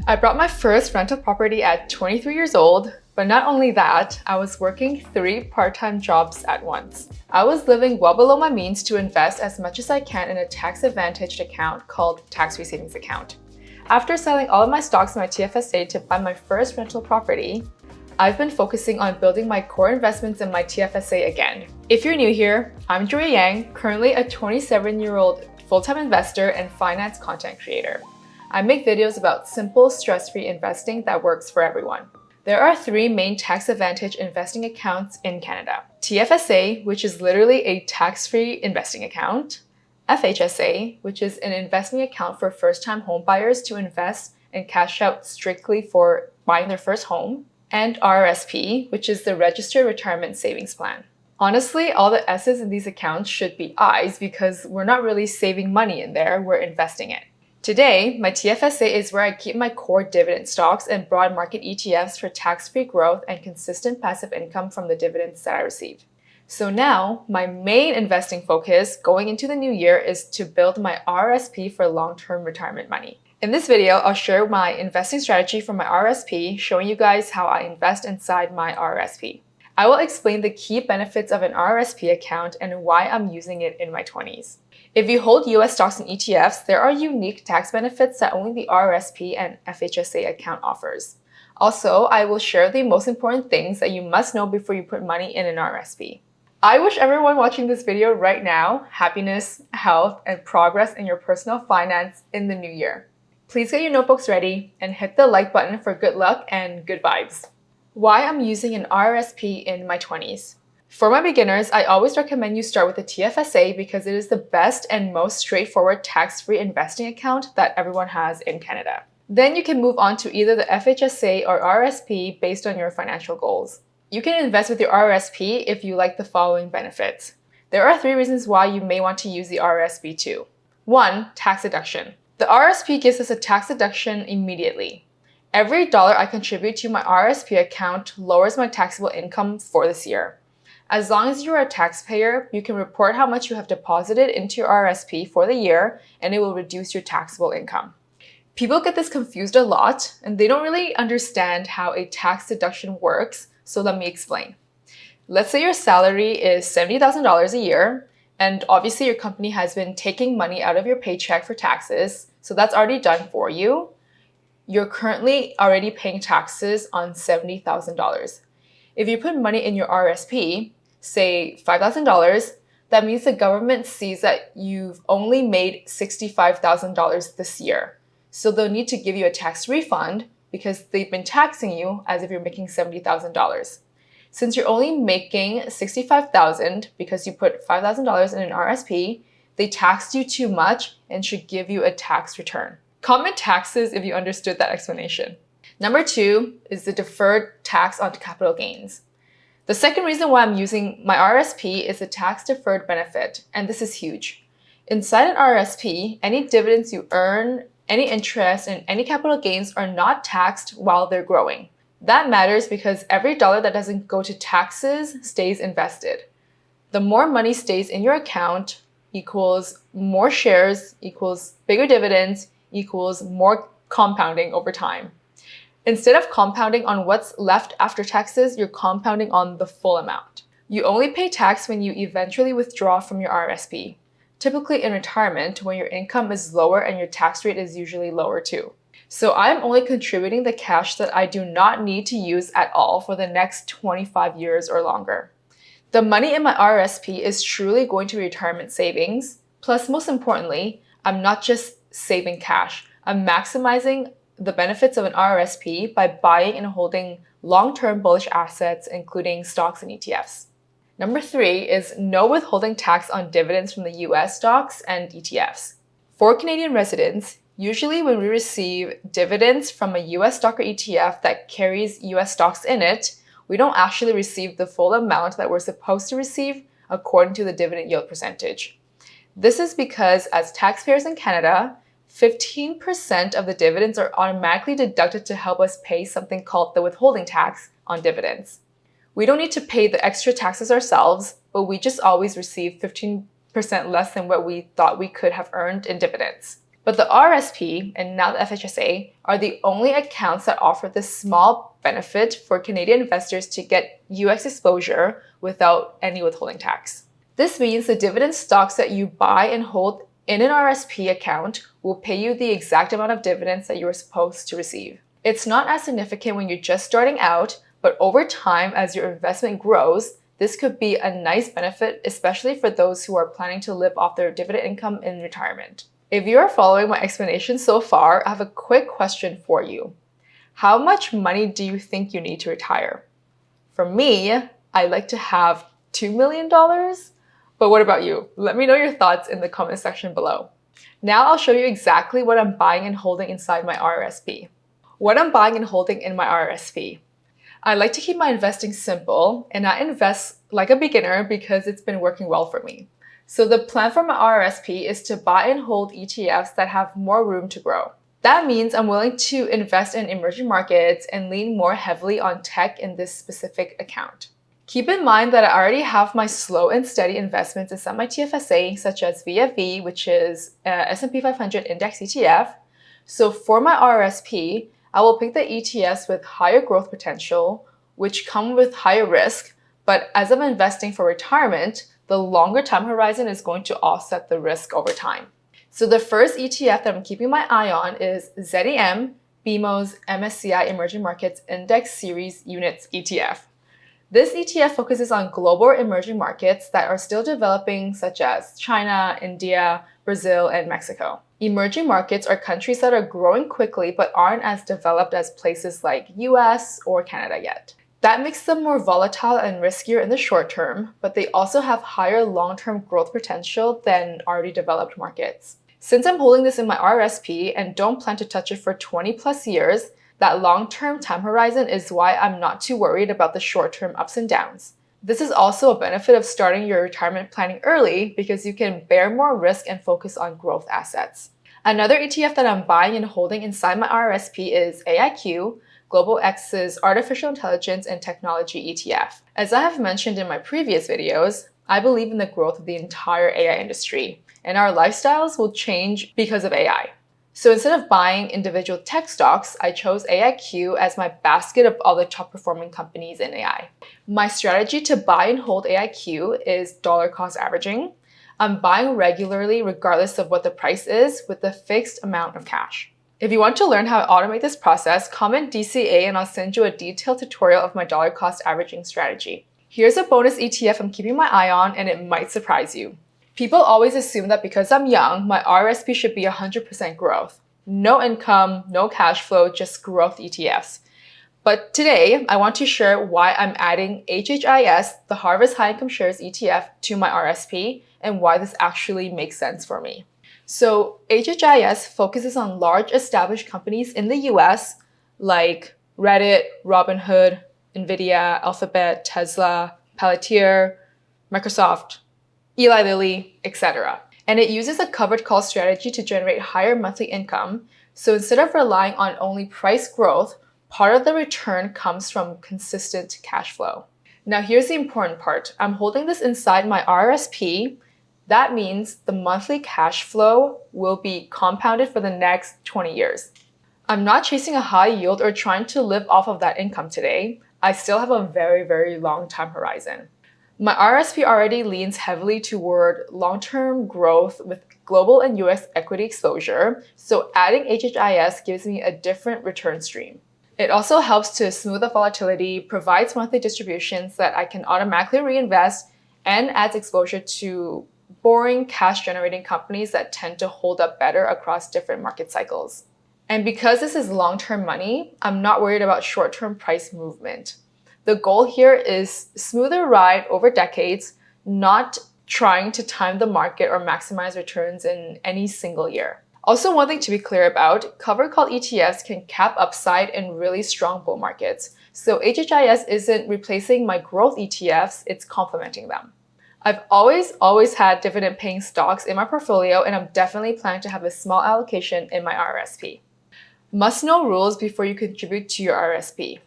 I bought my first rental property at 23 years old, but not only that, I was working 3 part-time jobs at once. I was living well below my means to invest as much as I can in a tax-advantaged account called tax-free savings account. After selling all of my stocks in my TFSA to buy my first rental property, I've been focusing on building my core investments in my TFSA again. If you're new here, I'm Joyee Yang, currently a 27-year-old full-time investor and finance content creator. I make videos about simple, stress-free investing that works for everyone. There are 3 main tax-advantaged investing accounts in Canada. TFSA, which is literally a tax-free investing account. FHSA, which is an investing account for first-time home buyers to invest and cash out strictly for buying their first home. And RRSP, which is the Registered Retirement Savings Plan. Honestly, all the S's in these accounts should be I's because we're not really saving money in there, we're investing it. Today, my TFSA is where I keep my core dividend stocks and broad market ETFs for tax-free growth and consistent passive income from the dividends that I receive. So now, my main investing focus going into the new year is to build my RRSP for long-term retirement money. In this video, I'll share my investing strategy for my RRSP, showing you guys how I invest inside my RRSP. I will explain the key benefits of an RRSP account and why I'm using it in my 20s. If you hold US stocks and ETFs, there are unique tax benefits that only the RRSP and FHSA account offers. Also, I will share the most important things that you must know before you put money in an RRSP. I wish everyone watching this video right now happiness, health, and progress in your personal finance in the new year. Please get your notebooks ready and hit the like button for good luck and good vibes. Why I'm using an RRSP in my 20s. For my beginners, I always recommend you start with the TFSA because it is the best and most straightforward tax-free investing account that everyone has in Canada. Then you can move on to either the FHSA or RRSP based on your financial goals. You can invest with your RRSP if you like the following benefits. There are 3 reasons why you may want to use the RRSP too. 1. Tax deduction. The RRSP gives us a tax deduction immediately. Every dollar I contribute to my RRSP account lowers my taxable income for this year. As long as you're a taxpayer, you can report how much you have deposited into your RRSP for the year, and it will reduce your taxable income. People get this confused a lot, and they don't really understand how a tax deduction works, so let me explain. Let's say your salary is $70,000 a year, and obviously your company has been taking money out of your paycheck for taxes, so that's already done for you. You're currently already paying taxes on $70,000. If you put money in your RRSP, say $5,000, that means the government sees that you've only made $65,000 this year. So they'll need to give you a tax refund because they've been taxing you as if you're making $70,000. Since you're only making $65,000 because you put $5,000 in an RRSP, they taxed you too much and should give you a tax return. Comment taxes if you understood that explanation. Number 2 is the deferred tax on capital gains. The second reason why I'm using my RRSP is the tax deferred benefit, and this is huge. Inside an RRSP, any dividends you earn, any interest, and any capital gains are not taxed while they're growing. That matters because every dollar that doesn't go to taxes stays invested. The more money stays in your account equals more shares, equals bigger dividends, equals more compounding over time. Instead of compounding on what's left after taxes, you're compounding on the full amount. You only pay tax when you eventually withdraw from your RRSP, typically in retirement when your income is lower and your tax rate is usually lower too. So I'm only contributing the cash that I do not need to use at all for the next 25 years or longer. The money in my RRSP is truly going to retirement savings. Plus, most importantly, I'm not just saving cash. I'm maximizing the benefits of an RRSP by buying and holding long-term bullish assets, including stocks and ETFs. Number 3 is no withholding tax on dividends from the US stocks and ETFs. For Canadian residents, usually when we receive dividends from a US stock or ETF that carries US stocks in it, we don't actually receive the full amount that we're supposed to receive according to the dividend yield percentage. This is because as taxpayers in Canada, 15% of the dividends are automatically deducted to help us pay something called the withholding tax on dividends. We don't need to pay the extra taxes ourselves, but we just always receive 15% less than what we thought we could have earned in dividends. But the RRSP and now the FHSA are the only accounts that offer this small benefit for Canadian investors to get US exposure without any withholding tax. This means the dividend stocks that you buy and hold in an RRSP account will pay you the exact amount of dividends that you are supposed to receive. It's not as significant when you're just starting out, but over time, as your investment grows, this could be a nice benefit, especially for those who are planning to live off their dividend income in retirement. If you are following my explanation so far, I have a quick question for you. How much money do you think you need to retire? For me, I like to have $2 million. But what about you? Let me know your thoughts in the comment section below. Now I'll show you exactly what I'm buying and holding inside my RRSP. What I'm buying and holding in my RRSP. I like to keep my investing simple and not invest like a beginner because it's been working well for me. So the plan for my RRSP is to buy and hold ETFs that have more room to grow. That means I'm willing to invest in emerging markets and lean more heavily on tech in this specific account. Keep in mind that I already have my slow and steady investments inside my TFSA, such as VFV, which is S&P 500 Index ETF. So for my RRSP, I will pick the ETFs with higher growth potential, which come with higher risk, but as I'm investing for retirement, the longer time horizon is going to offset the risk over time. So the first ETF that I'm keeping my eye on is ZEM, BMO's MSCI Emerging Markets Index Series Units ETF. This ETF focuses on global emerging markets that are still developing, such as China, India, Brazil, and Mexico. Emerging markets are countries that are growing quickly but aren't as developed as places like US or Canada yet. That makes them more volatile and riskier in the short term, but they also have higher long-term growth potential than already developed markets. Since I'm holding this in my RRSP and don't plan to touch it for 20 plus years, that long-term time horizon is why I'm not too worried about the short-term ups and downs. This is also a benefit of starting your retirement planning early because you can bear more risk and focus on growth assets. Another ETF that I'm buying and holding inside my RRSP is AIQ, Global X's Artificial Intelligence and Technology ETF. As I have mentioned in my previous videos, I believe in the growth of the entire AI industry, and our lifestyles will change because of AI. So instead of buying individual tech stocks, I chose AIQ as my basket of all the top performing companies in AI. My strategy to buy and hold AIQ is dollar cost averaging. I'm buying regularly regardless of what the price is with a fixed amount of cash. If you want to learn how to automate this process, comment DCA and I'll send you a detailed tutorial of my dollar cost averaging strategy. Here's a bonus ETF I'm keeping my eye on and it might surprise you. People always assume that because I'm young, my RRSP should be 100% growth. No income, no cash flow, just growth ETFs. But today, I want to share why I'm adding HHIS, the Harvest High Income Shares ETF, to my RRSP and why this actually makes sense for me. So HHIS focuses on large established companies in the US like Reddit, Robinhood, Nvidia, Alphabet, Tesla, Palantir, Microsoft, Eli Lilly, etc. And it uses a covered call strategy to generate higher monthly income. So instead of relying on only price growth, part of the return comes from consistent cash flow. Now here's the important part. I'm holding this inside my RRSP. That means the monthly cash flow will be compounded for the next 20 years. I'm not chasing a high yield or trying to live off of that income today. I still have a very, very long time horizon. My RRSP already leans heavily toward long-term growth with global and US equity exposure, so adding HHIS gives me a different return stream. It also helps to smooth the volatility, provides monthly distributions that I can automatically reinvest, and adds exposure to boring cash-generating companies that tend to hold up better across different market cycles. And because this is long-term money, I'm not worried about short-term price movement. The goal here is smoother ride over decades, not trying to time the market or maximize returns in any single year. Also, one thing to be clear about, covered call ETFs can cap upside in really strong bull markets. So HHIS isn't replacing my growth ETFs, it's complementing them. I've always had dividend paying stocks in my portfolio and I'm definitely planning to have a small allocation in my RRSP. Must know rules before you contribute to your RRSP.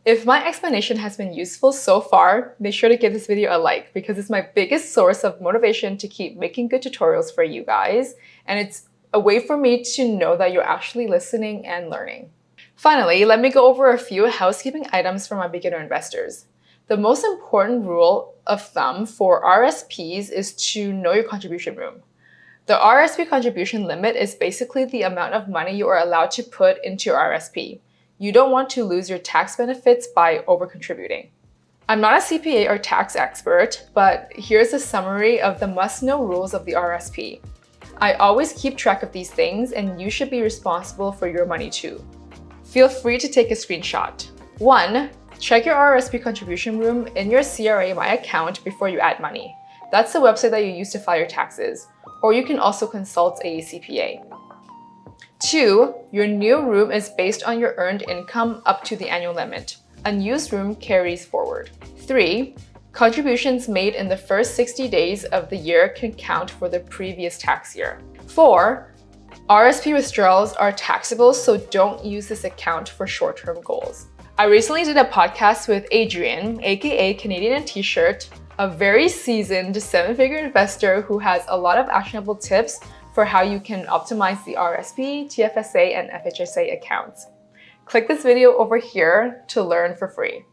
If my explanation has been useful so far, make sure to give this video a like because it's my biggest source of motivation to keep making good tutorials for you guys. And it's a way for me to know that you're actually listening and learning. Finally, let me go over a few housekeeping items for my beginner investors. The most important rule of thumb for RSPs is to know your contribution room. The RSP contribution limit is basically the amount of money you are allowed to put into your RSP. You don't want to lose your tax benefits by over-contributing. I'm not a CPA or tax expert, but here's a summary of the must-know rules of the RSP. I always keep track of these things, and you should be responsible for your money too. Feel free to take a screenshot. 1. Check your RRSP contribution room in your CRA My account before you add money. That's the website that you use to file your taxes, or you can also consult a CPA. 2. Your new room is based on your earned income up to the annual limit. Unused room carries forward. 3. Contributions made in the first 60 days of the year can count for the previous tax year. 4. RSP withdrawals are taxable, so don't use this account for short-term goals. I recently did a podcast with Adrian, aka Canadian T-shirt, a very seasoned 7-figure investor who has a lot of actionable tips for how you can optimize the RSP, TFSA, and FHSA accounts. Click this video over here to learn for free.